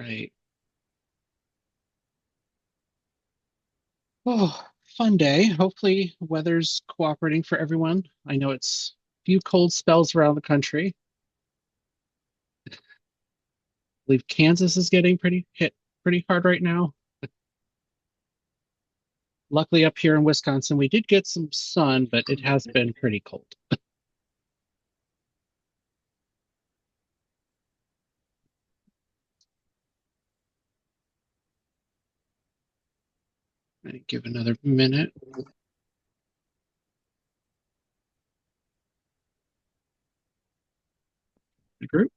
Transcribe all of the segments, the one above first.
Right. Oh, fun day. Hopefully, weather's cooperating for everyone. I know it's a few cold spells around the country. I believe Kansas is getting pretty hit pretty hard right now. Luckily, up here in Wisconsin, we did get some sun, but it has been pretty cold. I give another minute. The group.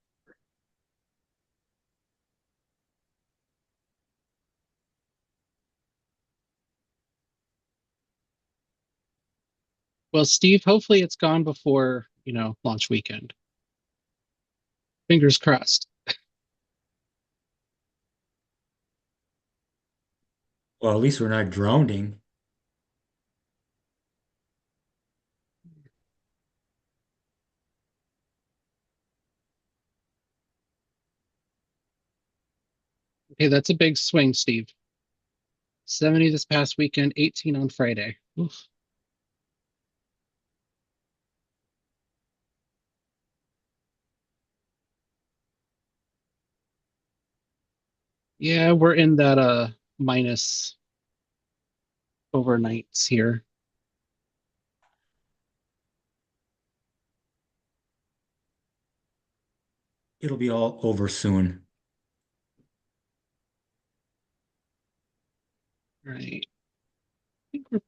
Well, Steve, hopefully it's gone before, launch weekend. Fingers crossed. Well, at least we're not drowning. Okay, that's a big swing, Steve. 70 this past weekend, 18 on Friday. Oof. Yeah, we're in that minus overnights here. It'll be all over soon. Right. I think we're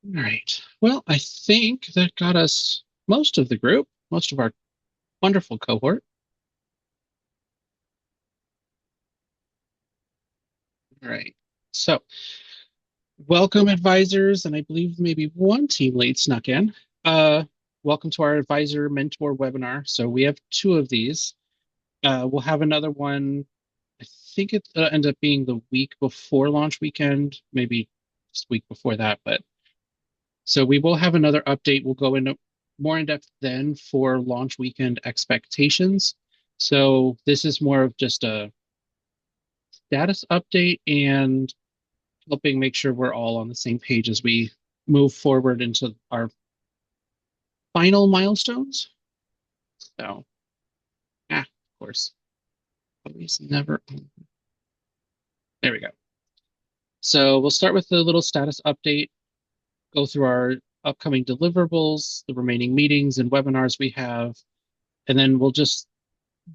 all right. Well, I think that got us most of the group, most of our wonderful cohort. All right. So, welcome advisors, and I believe maybe one team lead snuck in. Uh, Welcome to our advisor mentor webinar. So we have two of these. We'll have another one. I think it ends up being the week before launch weekend, maybe just week before that. But so we will have another update. We'll go into more in depth then for launch weekend expectations. So this is more of just a status update and helping make sure we're all on the same page as we move forward into our final milestones. So, of course, always never. There we go. So we'll start with the little status update, go through our upcoming deliverables, the remaining meetings and webinars we have, and then we'll just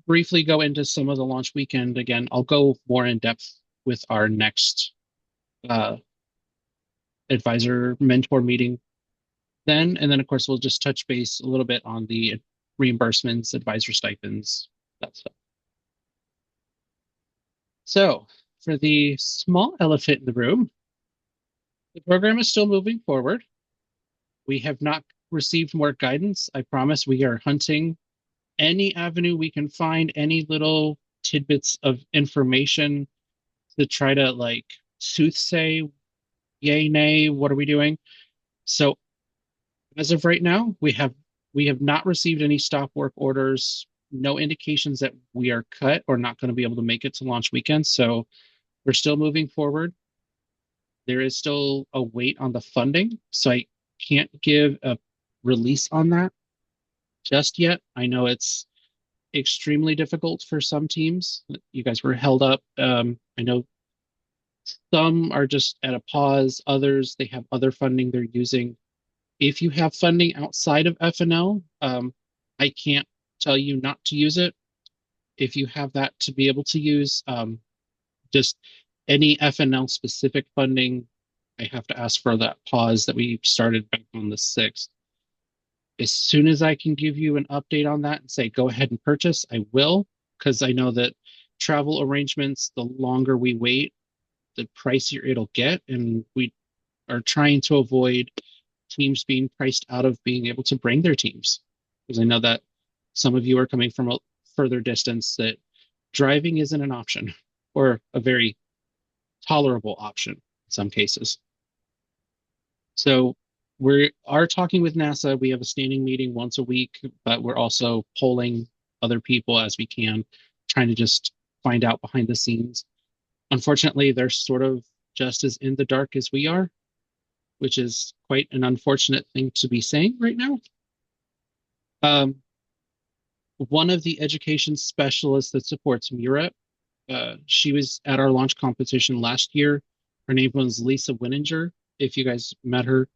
briefly go into some of the launch weekend. Again, I'll go more in depth with our next uh, advisor mentor meeting then. And then, of course, we'll just touch base a little bit on the reimbursements, advisor stipends, that stuff. So, for the small elephant in the room, the program is still moving forward. We have not received more guidance. I promise we are hunting any avenue we can find, any little tidbits of information to try to like soothsay, yay, nay, what are we doing? So as of right now, we have not received any stop work orders, no indications that we are cut or not going to be able to make it to launch weekend. So we're still moving forward. There is still a wait on the funding, so I can't give a release on that just yet. I know it's extremely difficult for some teams. You guys were held up. I know some are just at a pause, others, they have other funding they're using. If you have funding outside of FNL, I can't tell you not to use it. If you have that to be able to use, just any FNL specific funding, I have to ask for that pause that we started back on the 6th. As soon as I can give you an update on that and say, go ahead and purchase, I will, because I know that travel arrangements, the longer we wait, the pricier it'll get. And we are trying to avoid teams being priced out of being able to bring their teams. Because I know that some of you are coming from further distance that driving isn't an option or a very tolerable option in some cases. So we are talking with NASA. We have a standing meeting once a week, but we're also polling other people as we can, trying to just find out behind the scenes. Unfortunately, they're sort of just as in the dark as we are, which is quite an unfortunate thing to be saying right now. Um, one of the education specialists that supports Muret, she was at our launch competition last year. Her name was Lisa Winninger, if you guys met her.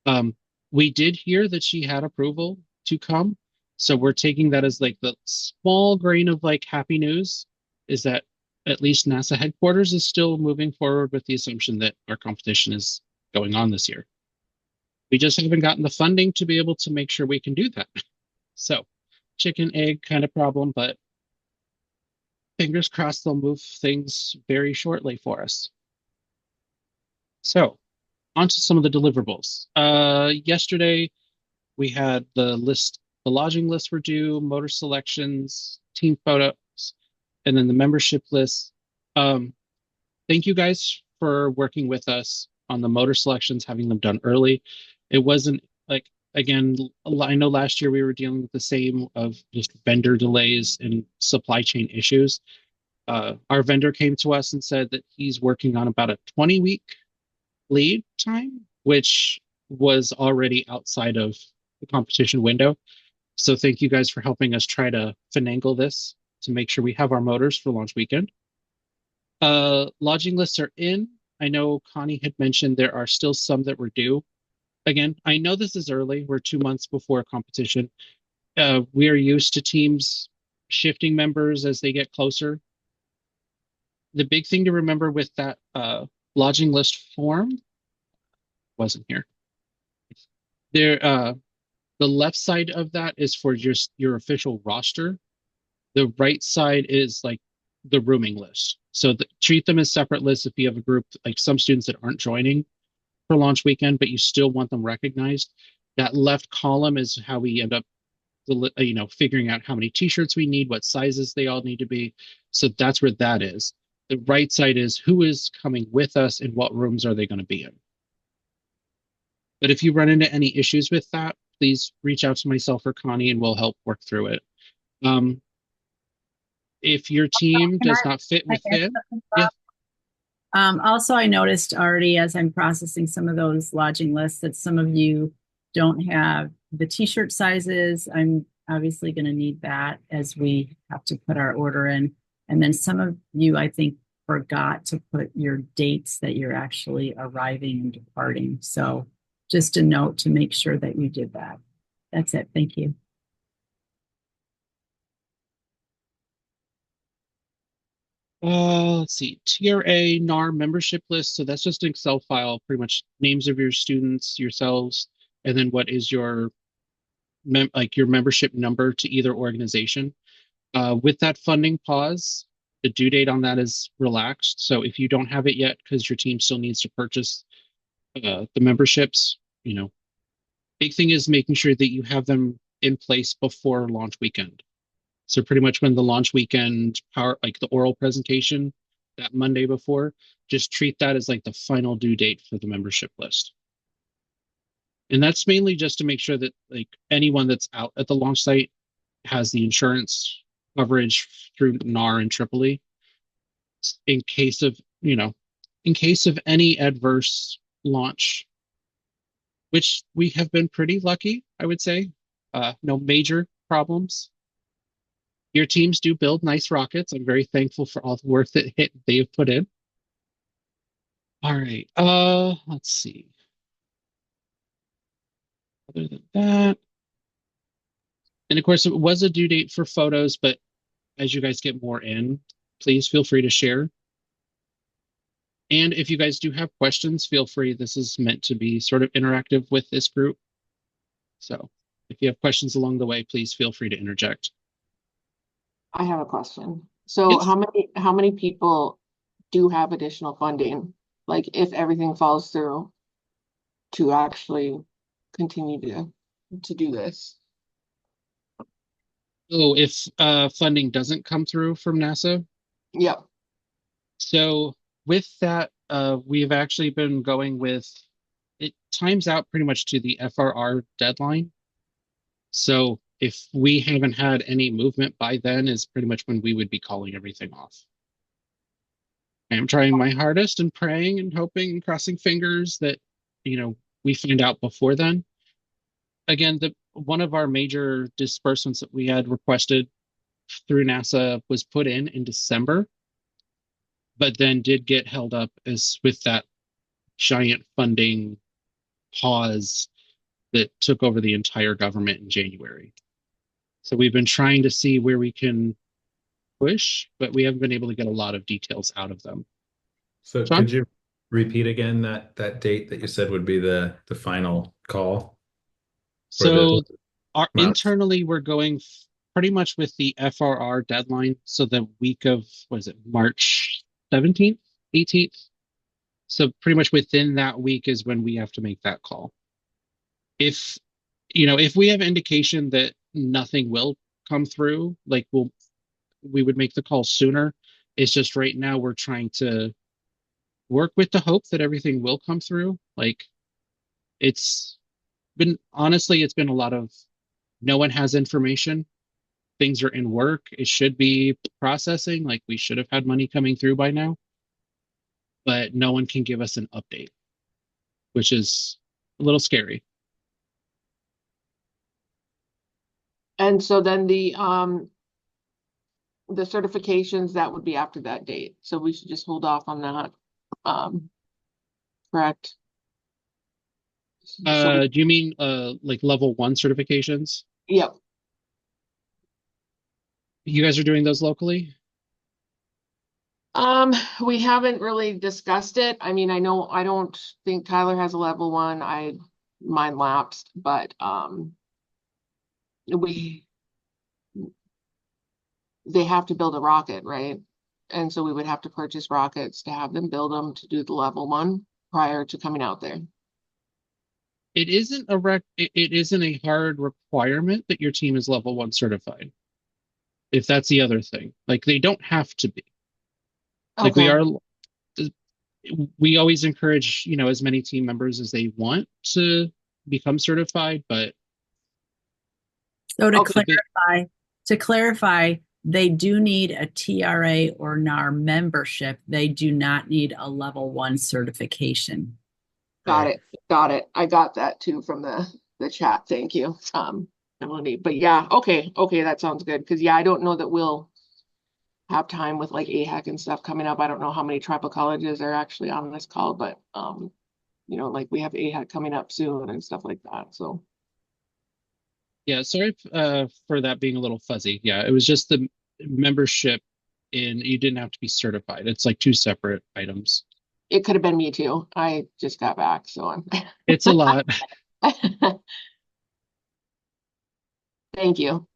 Um, we did hear that she had approval to come, so we're taking that as like the small grain of like happy news is that at least NASA headquarters is still moving forward with the assumption that our competition is going on this year. We just haven't gotten the funding to be able to make sure we can do that. So, chicken egg kind of problem, but fingers crossed they'll move things very shortly for us. So, on to some of the deliverables. Yesterday, we had the lodging list were due, motor selections, team photos, and then the membership list. Um, thank you guys for working with us on the motor selections, having them done early. It wasn't like, again, I know last year we were dealing with the same of just vendor delays and supply chain issues. Our vendor came to us and said that he's working on about a 20-week lead time, which was already outside of the competition window. So thank you guys for helping us try to finagle this to make sure we have our motors for launch weekend. Lodging lists are in. I know Connie had mentioned there are still some that were due. Again, I know this is early. We're 2 months before competition. We are used to teams shifting members as they get closer. The big thing to remember with that lodging list form wasn't here. There, the left side of that is for just your official roster. The right side is like the rooming list. So treat them as separate lists if you have a group, like some students that aren't joining for launch weekend, but you still want them recognized. That left column is how we end up, figuring out how many t-shirts we need, what sizes they all need to be. So that's where that is. The right side is who is coming with us and what rooms are they going to be in. But if you run into any issues with that, please reach out to myself or Connie and we'll help work through it. Um, if your team Can does not fit I add within, something, yeah, Bob? Also, I noticed already as I'm processing some of those lodging lists that some of you don't have the t-shirt sizes. I'm obviously going to need that as we have to put our order in. And then some of you, I think, forgot to put your dates that you're actually arriving and departing. So just a note to make sure that you did that. That's it. Thank you. let's see, TRA NAR membership list. So that's just an Excel file, pretty much names of your students, yourselves, and then what is your your membership number to either organization. With that funding pause, the due date on that is relaxed. So if you don't have it yet because your team still needs to purchase the memberships, big thing is making sure that you have them in place before launch weekend. So pretty much when the launch weekend like the oral presentation that Monday before, just treat that as like the final due date for the membership list. And that's mainly just to make sure that like anyone that's out at the launch site has the insurance coverage through NAR and Tripoli in case of, in case of any adverse launch, which we have been pretty lucky, I would say. No major problems. Your teams do build nice rockets. I'm very thankful for all the work that they have put in. All right. Let's see. Other than that, and of course, it was a due date for photos, but as you guys get more in, please feel free to share. And if you guys do have questions, feel free. This is meant to be sort of interactive with this group. So if you have questions along the way, please feel free to interject. I have a question. So Yes. how many people do have additional funding? Like if everything falls through to actually continue to do this? Oh, if funding doesn't come through from NASA. Yep. So with that, we've actually been going with it times out pretty much to the FRR deadline. So if we haven't had any movement by then is pretty much when we would be calling everything off. I am trying my hardest and praying and hoping and crossing fingers that, we find out before then. Again, the one of our major disbursements that we had requested through NASA was put in December, but then did get held up as with that giant funding pause that took over the entire government in January. So we've been trying to see where we can push, but we haven't been able to get a lot of details out of them. So Sean? could you repeat again that date that you said would be the final call? So Mouse. internally, we're going pretty much with the FRR deadline. So the week of, what is it, March 17th, 18th? So pretty much within that week is when we have to make that call. If, if we have indication that nothing will come through, like we would make the call sooner. It's just right now we're trying to work with the hope that everything will come through. Like it's it's been a lot of no one has information. Things are in work. It should be processing. Like we should have had money coming through by now, but no one can give us an update, which is a little scary. And so then the certifications, that would be after that date. So we should just hold off on that. Correct. Do you mean like level 1 certifications? Yep. You guys are doing those locally? We haven't really discussed it. I mean, I don't think Tyler has a level 1. Mine lapsed, but they have to build a rocket, right? And so we would have to purchase rockets to have them build them to do the level 1 prior to coming out there. It isn't it isn't a hard requirement that your team is level 1 certified. If that's the other thing. Like they don't have to be. Like we always encourage, as many team members as they want to become certified, but So to clarify, they do need a TRA or NAR membership. They do not need a level 1 certification. Got it. I got that too from the chat. Thank you. Melanie. But yeah, okay, that sounds good. Because yeah, I don't know that we'll have time with like AHEC and stuff coming up. I don't know how many tribal colleges are actually on this call, but like we have AHEC coming up soon and stuff like that. So yeah, sorry for that being a little fuzzy. Yeah, it was just the membership you didn't have to be certified. It's like 2 separate items. It could have been me too. I just got back, so I'm It's a lot. Thank you.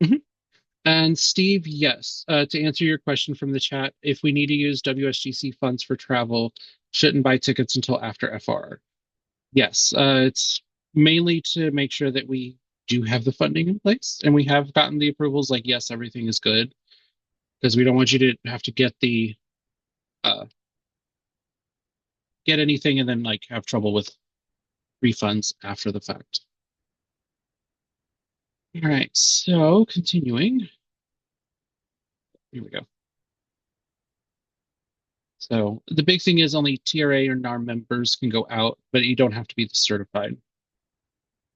Mm-hmm. And Steve, yes, to answer your question from the chat, if we need to use WSGC funds for travel, shouldn't buy tickets until after FR. Yes, it's mainly to make sure that we do have the funding in place and we have gotten the approvals. Like, yes, everything is good, because we don't want you to have to get anything and then like have trouble with refunds after the fact. All right, so continuing. Here we go. So the big thing is only TRA or NAR members can go out, but you don't have to be certified.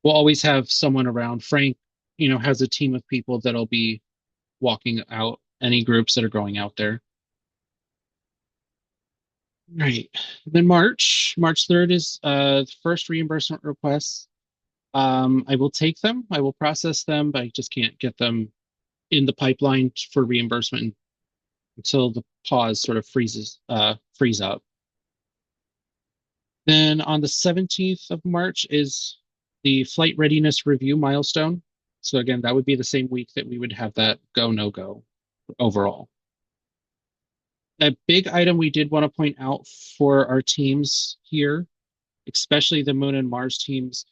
We'll always have someone around. Frank, has a team of people that'll be walking out any groups that are going out there. Right. Then March 3rd is the first reimbursement requests. I will take them. I will process them, but I just can't get them in the pipeline for reimbursement until the pause sort of freeze up. Then on the 17th of March is the flight readiness review milestone. So again, that would be the same week that we would have that go, no go overall. A big item we did want to point out for our teams here, especially the Moon and Mars teams,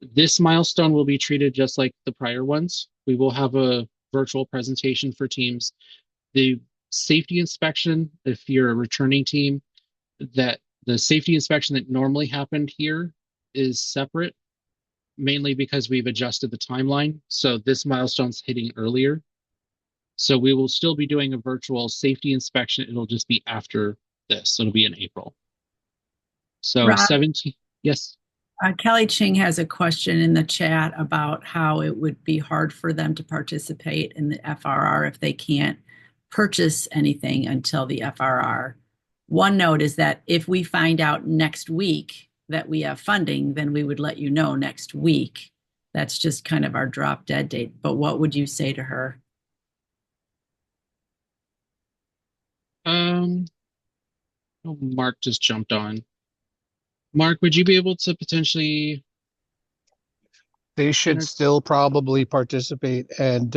this milestone will be treated just like the prior ones, We will have a virtual presentation for teams. The safety inspection, if you're a returning team, that the safety inspection that normally happened here is separate, mainly because we've adjusted the timeline. So this milestone's hitting earlier. So we will still be doing a virtual safety inspection. It'll just be after this. It'll be in April. So Rob, 17, yes. Kelly Ching has a question in the chat about how it would be hard for them to participate in the FRR if they can't purchase anything until the FRR. One note is that if we find out next week that we have funding, then we would let you know next week. That's just kind of our drop dead date. But what would you say to her? Oh, Mark just jumped on. Mark, would you be able to potentially? They should still probably participate, and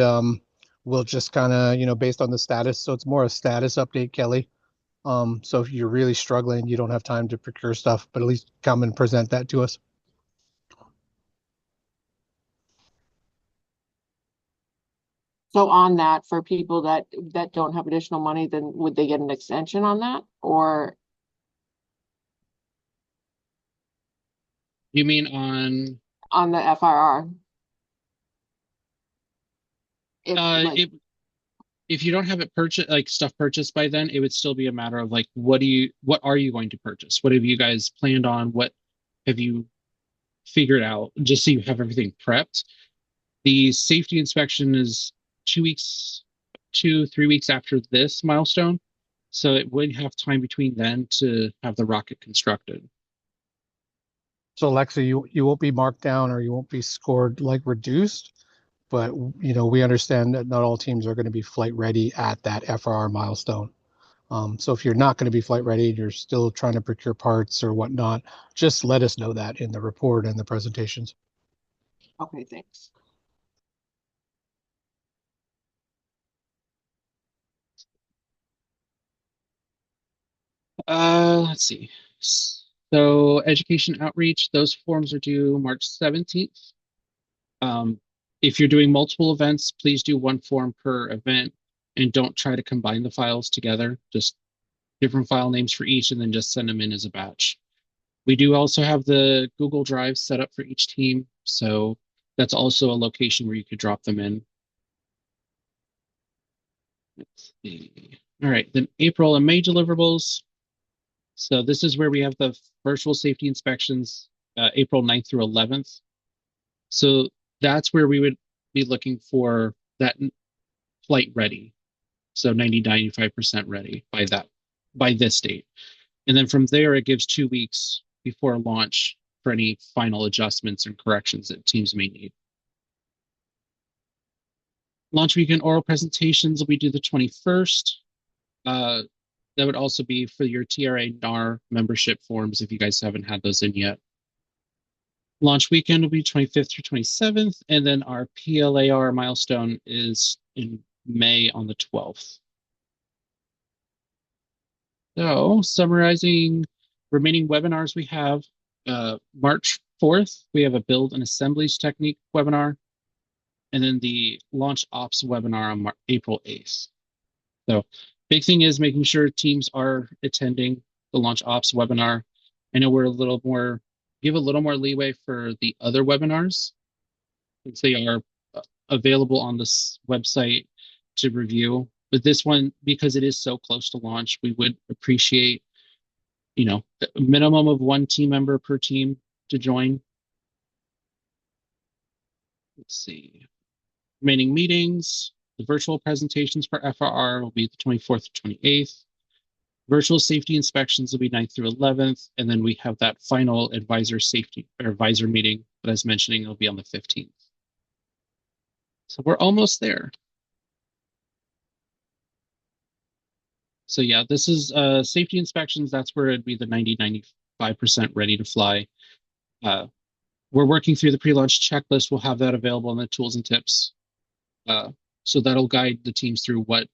we'll just kind of, based on the status. So it's more a status update, Kelly. So if you're really struggling, you don't have time to procure stuff, but at least come and present that to us. So on that, for people that don't have additional money, then would they get an extension on that, or You mean on the FRR? if you don't have it purchased, like stuff purchased by then, it would still be a matter of like, what are you going to purchase? What have you guys planned on? What have you figured out? Just so you have everything prepped. The safety inspection is 3 weeks after this milestone. So it would have time between then to have the rocket constructed. So Alexa, you won't be marked down or you won't be scored like reduced, but we understand that not all teams are going to be flight ready at that FRR milestone. So if you're not going to be flight ready, you're still trying to procure parts or whatnot, just let us know that in the report and the presentations. Okay, thanks. Let's see. So education outreach, those forms are due March 17th. If you're doing multiple events, please do one form per event and don't try to combine the files together. Just different file names for each and then just send them in as a batch. We do also have the Google Drive set up for each team. So that's also a location where you could drop them in. Let's see. All right, then April and May deliverables. So this is where we have the virtual safety inspections, April 9th through 11th. So that's where we would be looking for that flight ready. So 95% ready by this date. And then from there, it gives 2 weeks before launch for any final adjustments and corrections that teams may need. Launch weekend oral presentations will be due the 21st. That would also be for your TRA NAR membership forms if you guys haven't had those in yet. Launch weekend will be 25th through 27th, and then our PLAR milestone is in May on the 12th. So, summarizing remaining webinars we have, March 4th, we have a build and assemblies technique webinar, and then the launch ops webinar on April 8th. So, big thing is making sure teams are attending the launch ops webinar. I know we're give a little more leeway for the other webinars since they are available on this website to review. But this one, because it is so close to launch, we would appreciate, a minimum of one team member per team to join. Let's see. Remaining meetings, the virtual presentations for FRR will be the 24th to 28th. Virtual safety inspections will be 9th through 11th. And then we have that final advisor meeting that I was mentioning will be on the 15th. So we're almost there. So yeah, this is safety inspections. That's where it'd be the 95% ready to fly. We're working through the pre-launch checklist. We'll have that available in the tools and tips. So that'll guide the teams through what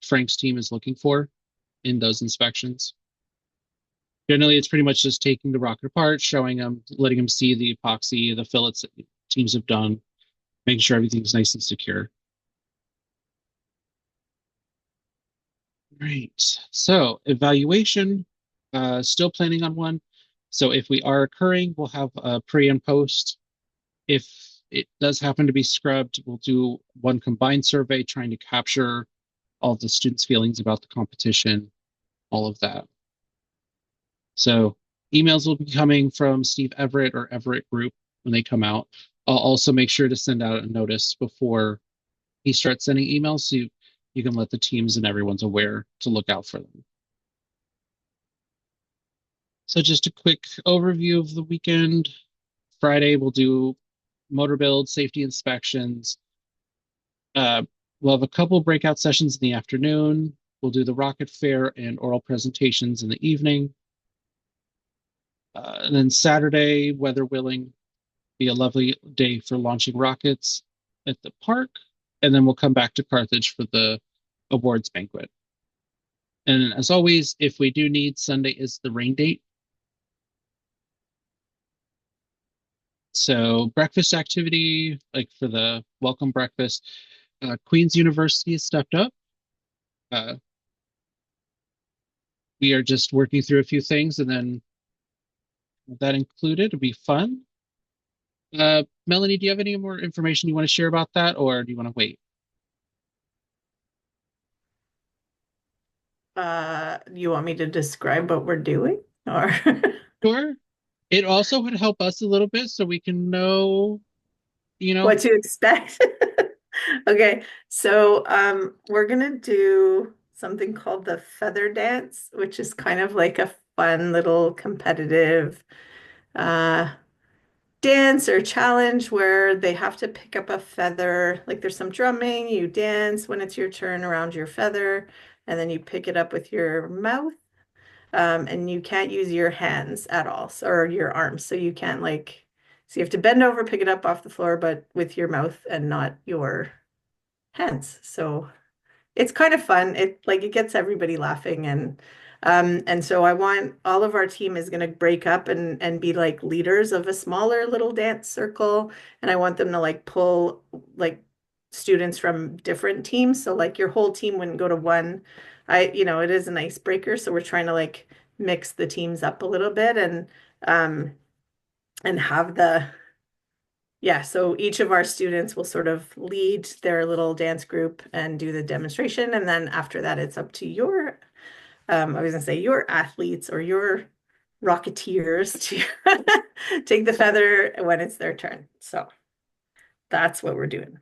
Frank's team is looking for in those inspections. Generally, it's pretty much just taking the rocket apart, showing them, letting them see the epoxy, the fillets that teams have done, making sure everything's nice and secure. Right. So evaluation, still planning on one. So if we are occurring, we'll have a pre and post. If it does happen to be scrubbed, we'll do one combined survey trying to capture all of the students' feelings about the competition, all of that. So emails will be coming from Steve Everett or Everett Group when they come out. I'll also make sure to send out a notice before he starts sending emails so you can let the teams and everyone's aware to look out for them. So just a quick overview of the weekend. Friday, we'll do motor build, safety inspections. We'll have a couple breakout sessions in the afternoon. We'll do the rocket fair and oral presentations in the evening. And then Saturday, weather willing, be a lovely day for launching rockets at the park. And then we'll come back to Carthage for the awards banquet. And as always, if we do need, Sunday is the rain date. So breakfast activity, like for the welcome breakfast, Queen's University has stepped up. We are just working through a few things, and then that included, it'll be fun. Melanie, do you have any more information you want to share about that, or do you want to wait? You want me to describe what we're doing or Sure. It also would help us a little bit so we can know, what to expect? Okay, so we're gonna do something called the feather dance, which is kind of like a fun little competitive uh dance or challenge where they have to pick up a feather. Like there's some drumming, you dance when it's your turn around your feather, and then you pick it up with your mouth. And you can't use your hands at all, or your arms. So you can't so you have to bend over, pick it up off the floor, but with your mouth and not your hands. So it's kind of fun. It gets everybody laughing and so I want all of our team is going to break up and be like leaders of a smaller little dance circle, and I want them to like pull like students from different teams. So like your whole team wouldn't go to one. It is an icebreaker, so we're trying to like mix the teams up a little bit um and have the yeah, so each of our students will sort of lead their little dance group and do the demonstration. And then after that, it's up to I was gonna say your athletes or your Rocketeers to take the feather when it's their turn. So that's what we're doing.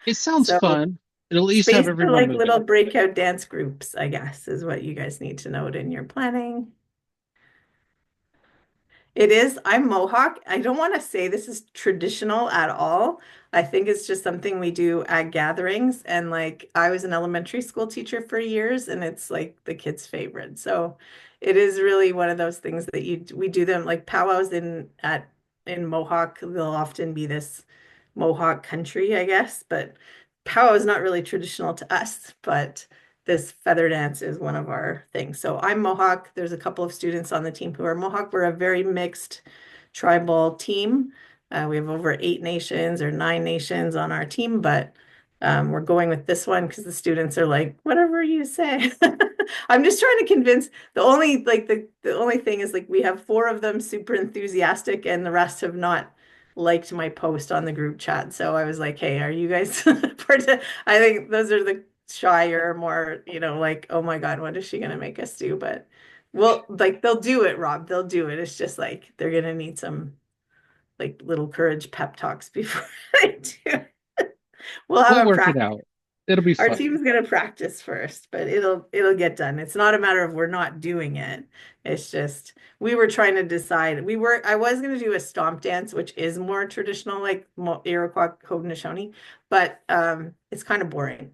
It sounds So fun. It'll at least have space for everyone like moving. little breakout dance groups, I guess, is what you guys need to note in your planning. It is. I'm Mohawk. I don't want to say this is traditional at all. I think it's just something we do at gatherings. And like I was an elementary school teacher for years, and it's like the kids' favorite. So it is really one of those things that we do them like powwows in Mohawk. They'll often be this Mohawk country, I guess. But powwow is not really traditional to us, but this feather dance is one of our things. So I'm Mohawk. There's a couple of students on the team who are Mohawk. We're a very mixed tribal team. We have over 8 nations or 9 nations on our team, but we're going with this one because the students are like, whatever you say. I'm just trying to convince the only thing is like we have 4 of them super enthusiastic and the rest have not liked my post on the group chat. So I was like, hey, are you guys part of, I think those are the shyer, more, like, oh my God, what is she gonna make us do? But well, like they'll do it, Rob. They'll do it. It's just like they're gonna need some like little courage pep talks before they do. We'll have We'll a work it practice. out. It'll be Our fun. team's gonna practice first, but it'll get done. It's not a matter of we're not doing it. It's just we were trying to decide. I was gonna do a stomp dance, which is more traditional, like Iroquois Haudenosaunee, but it's kind of boring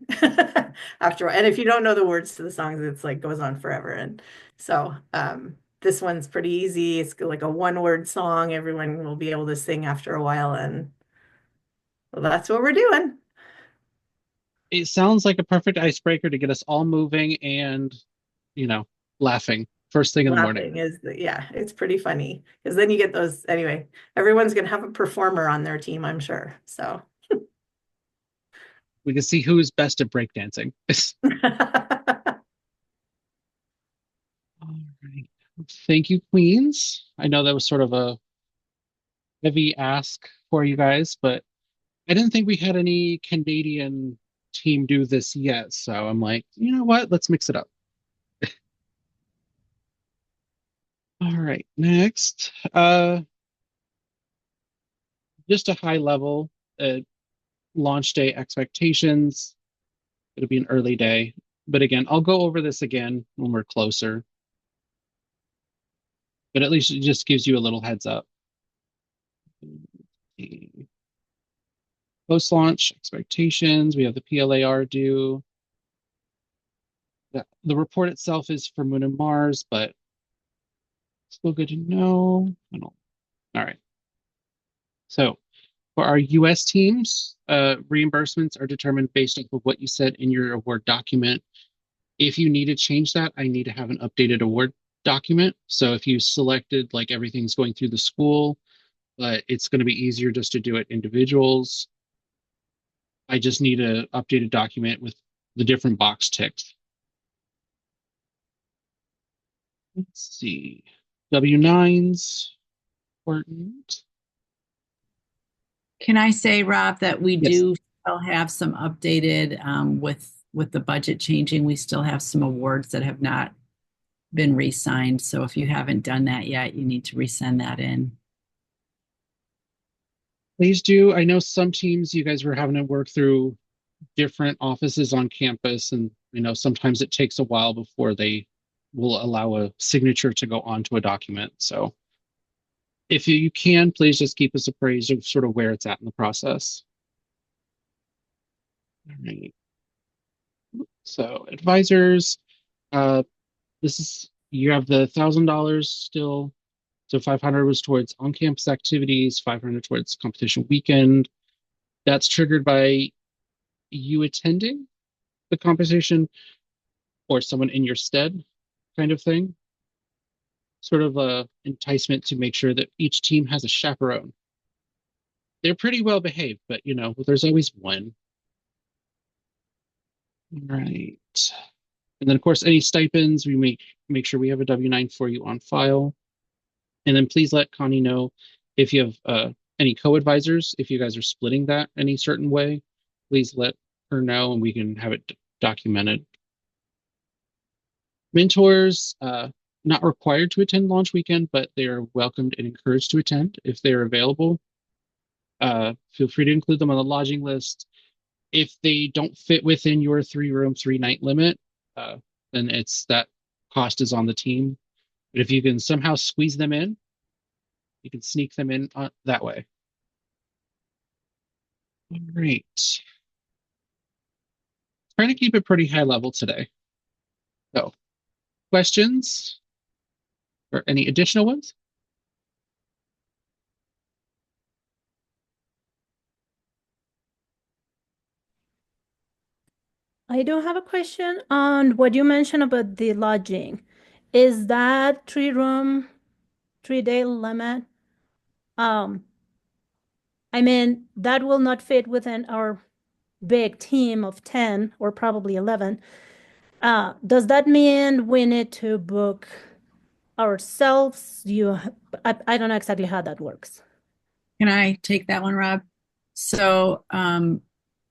after all. And if you don't know the words to the songs, it's like goes on forever. And so this one's pretty easy. It's like a one-word song. Everyone will be able to sing after a while, and well, that's what we're doing. It sounds like a perfect icebreaker to get us all moving and, laughing. first thing in the morning. Laughing is yeah, it's pretty funny because then you get those anyway. Everyone's gonna have a performer on their team, I'm sure. So We can see who's best at breakdancing. All right. Thank you, Queens. I know that was sort of a heavy ask for you guys, but I didn't think we had any Canadian team do this yet. So I'm like, you know what? Let's mix it up. All right, next. Just a high level launch day expectations. It'll be an early day. But again, I'll go over this again when we're closer. But at least it just gives you a little heads up. Post-launch expectations. We have the PLAR due. The report itself is for Moon and Mars, but still good to know. All right. So for our US teams, reimbursements are determined based off of what you said in your award document. If you need to change that, I need to have an updated award document. So if you selected like everything's going through the school, but it's going to be easier just to do it individuals, I just need an updated document with the different box ticked. Let's see. W-9s, important. Can I say, Rob, that we Yes. do still have some updated with the budget changing, we still have some awards that have not been re-signed. So if you haven't done that yet, you need to resend that in. Please do. I know some teams you guys were having to work through different offices on campus, and I know sometimes it takes a while before they will allow a signature to go onto a document. So if you can, please just keep us appraised of sort of where it's at in the process. All right. So advisors, this is, you have the $1,000 still. So 500 was towards on-campus activities, 500 towards competition weekend. That's triggered by you attending the competition or someone in your stead kind of thing. Sort of a enticement to make sure that each team has a chaperone. They're pretty well behaved, but you know, there's always one. Right. And then of course, any stipends, we make sure we have a W-9 for you on file. And then please let Connie know if you have any co-advisors, if you guys are splitting that any certain way, please let her know and we can have it documented. Mentors, not required to attend launch weekend, but they are welcomed and encouraged to attend if they're available. Feel free to include them on the lodging list. If they don't fit within your 3-room, 3-night limit, then it's that cost is on the team. But if you can somehow squeeze them in, you can sneak them in that way. All right. Trying to keep it pretty high level today. So, questions or any additional ones? I do have a question on what you mentioned about the lodging. Is that 3-room, 3-day limit? I mean, that will not fit within our big team of 10 or probably 11. Does that mean we need to book ourselves? I don't know exactly how that works. Can I take that one, Rob? So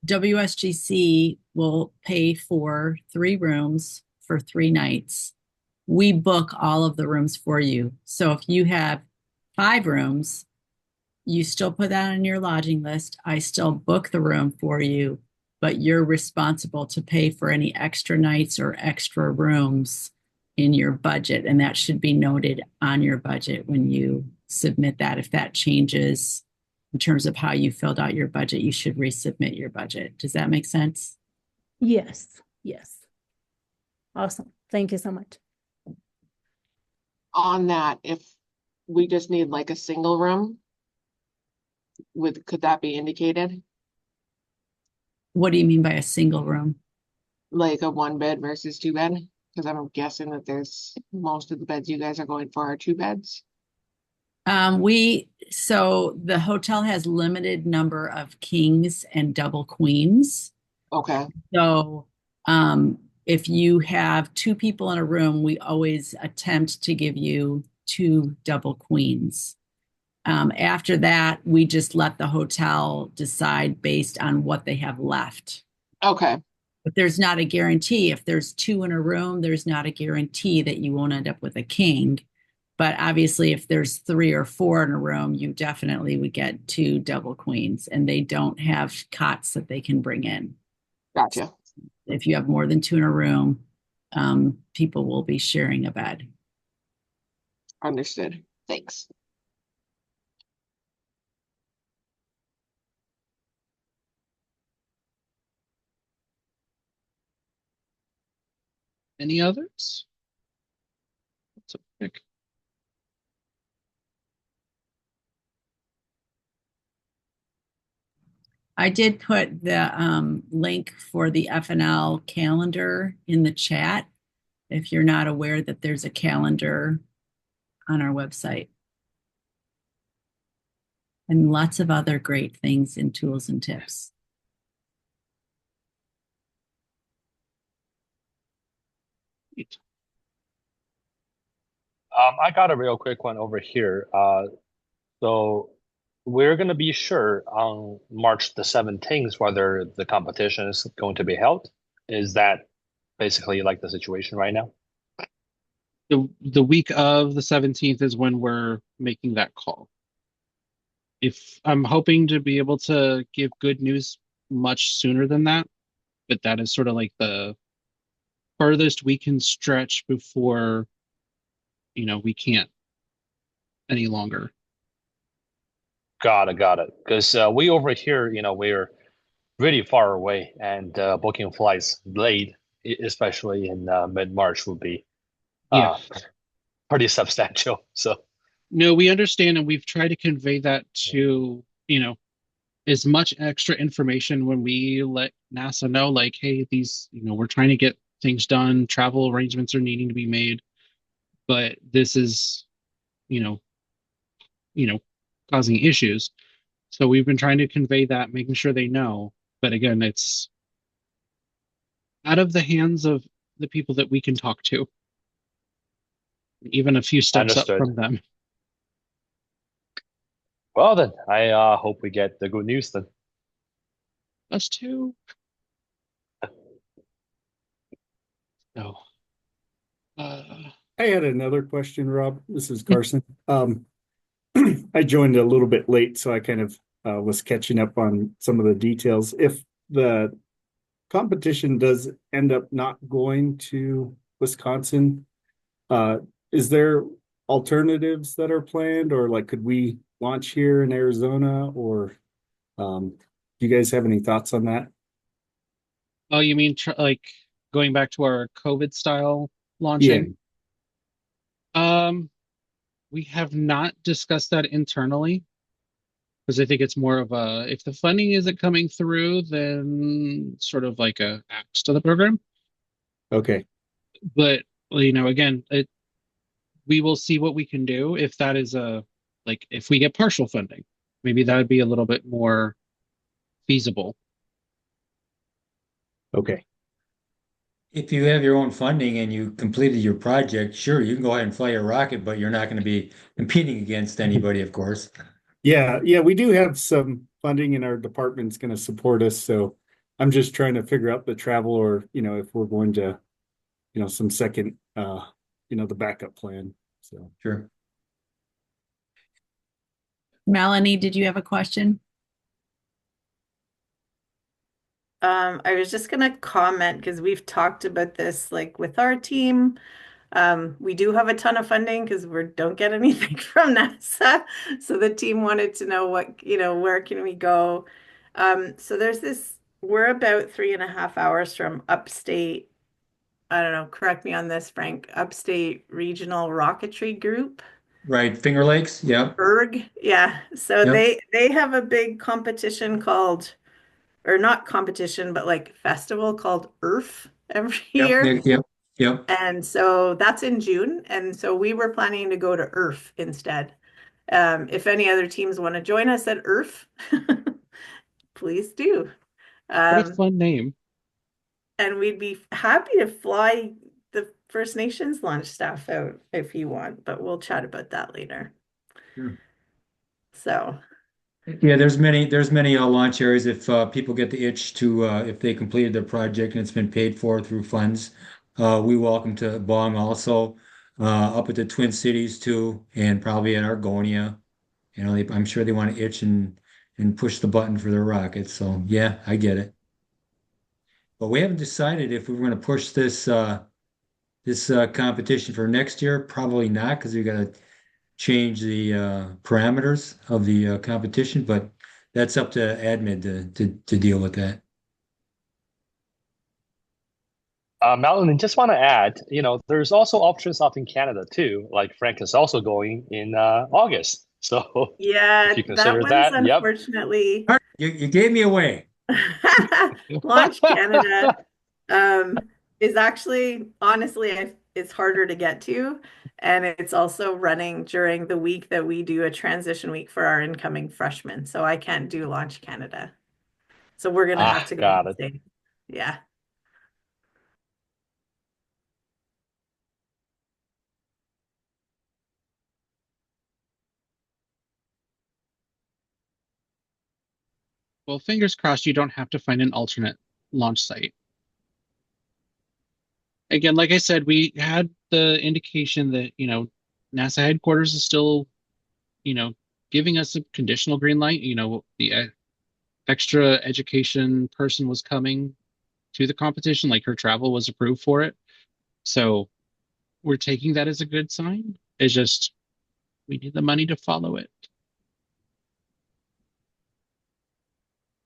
WSGC will pay for 3 rooms for 3 nights. We book all of the rooms for you. So if you have 5 rooms, you still put that on your lodging list. I still book the room for you, but you're responsible to pay for any extra nights or extra rooms in your budget. And that should be noted on your budget when you submit that. If that changes in terms of how you filled out your budget, you should resubmit your budget. Does that make sense? Yes, yes. Awesome. Thank you so much. On that, if we just need like a single room, could that be indicated? What do you mean by a single room? Like a 1 bed versus 2 bed? Because I'm guessing that there's most of the beds you guys are going for are 2 beds. So the hotel has limited number of kings and double queens. Okay. So, if you have 2 people in a room, we always attempt to give you 2 double queens. After that, we just let the hotel decide based on what they have left. Okay. But there's not a guarantee. If there's 2 in a room, there's not a guarantee that you won't end up with a king. But obviously, if there's 3 or 4 in a room, you definitely would get 2 double queens, and they don't have cots that they can bring in. Gotcha. If you have more than 2 in a room, people will be sharing a bed. Understood. Thanks. Any others? That's a pick. I did put the link for the FNL calendar in the chat if you're not aware that there's a calendar on our website. And lots of other great things in tools and tips. I got a real quick one over here. So we're going to be sure on March the 17th whether the competition is going to be held. Is that basically like the situation right now? The week of the 17th is when we're making that call. If I'm hoping to be able to give good news much sooner than that, but that is sort of like the furthest we can stretch before, we can't any longer. Got it. Because we over here, we're really far away, and booking flights late, especially in mid-March, would be Yeah. pretty substantial. So No, we understand, and we've tried to convey that to, as much extra information when we let NASA know, like, hey, these, we're trying to get things done, travel arrangements are needing to be made, but this is, you know, causing issues. So we've been trying to convey that, making sure they know. But again, it's out of the hands of the people that we can talk to, even a few steps up understood. from them. Well then, I hope we get the good news then. Us too. No. I had another question, Rob. This is Carson. I joined a little bit late, so I kind of was catching up on some of the details. If the competition does end up not going to Wisconsin, is there alternatives that are planned, or like could we launch here in Arizona, or do you guys have any thoughts on that? Oh, you mean like going back to our COVID style launching? We have not discussed that internally because I think it's more of a, if the funding isn't coming through, then sort of like a axe to the program. Okay. But, again, we will see what we can do if that is like if we get partial funding, maybe that would be a little bit more feasible. Okay. If you have your own funding and you completed your project, sure, you can go ahead and fly your rocket, but you're not going to be competing against anybody, of course. Yeah, we do have some funding, and our department's going to support us. So I'm just trying to figure out the travel, or if we're going to, some second, the backup plan. So Sure. Melanie, did you have a question? I was just gonna comment because we've talked about this like with our team. We do have a ton of funding because we don't get anything from NASA. So the team wanted to know where can we go? So there's we're about 3.5 hours from upstate. I don't know, correct me on this, Frank, Upstate Regional Rocketry Group. Right. Finger Lakes. Yep. Berg. Yeah. So Yep. they have a big competition called, or not competition, but like festival called EARF every Yep. year. Yep. Yep. And so that's in June. And so we were planning to go to EARF instead. If any other teams want to join us at EARF, please do. What a fun name. And we'd be happy to fly the First Nations launch staff out if you want, but we'll chat about that later. Sure. So Yeah, there's many launch areas if people get the itch to if they completed their project and it's been paid for through funds. We welcome to Bong also, up at the Twin Cities too, and probably at Argonia. I'm sure they want to itch and push the button for their rockets. So yeah, I get it. But we haven't decided if we're going to push this competition for next year. Probably not, because we got to change the parameters of the competition. But that's up to admin to deal with that. Madeline, just want to add, there's also options up in Canada too. Like Frank is also going in August. So yeah, if you that consider one's that, yep. unfortunately You gave me away. Launch Canada is actually, honestly, it's harder to get to. And it's also running during the week that we do a transition week for our incoming freshmen. So I can't do Launch Canada. So we're going to have to go Got to it. the States. Yeah. Well, fingers crossed you don't have to find an alternate launch site. Again, like I said, we had the indication that, NASA headquarters is still, giving us a conditional green light. The extra education person was coming to the competition, like her travel was approved for it. So we're taking that as a good sign. It's just we need the money to follow it.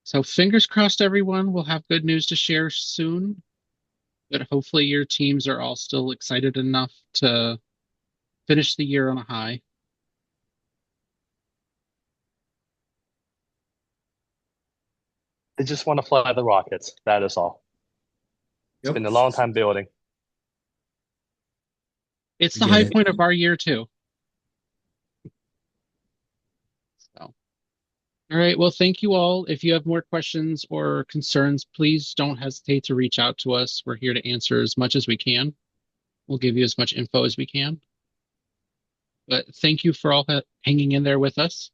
So fingers crossed, everyone. We'll have good news to share soon. But hopefully your teams are all still excited enough to finish the year on a high. They just want to fly the rockets. That is all. It's Yep. been a long time building. It's I the get high it. point of our year too. So, all right. Well, thank you all. If you have more questions or concerns, please don't hesitate to reach out to us. We're here to answer as much as we can. We'll give you as much info as we can. But thank you for all hanging in there with us.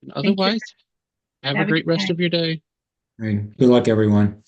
And Thank you. otherwise, have a Have a great good rest day. of your day. All right. Good luck, everyone.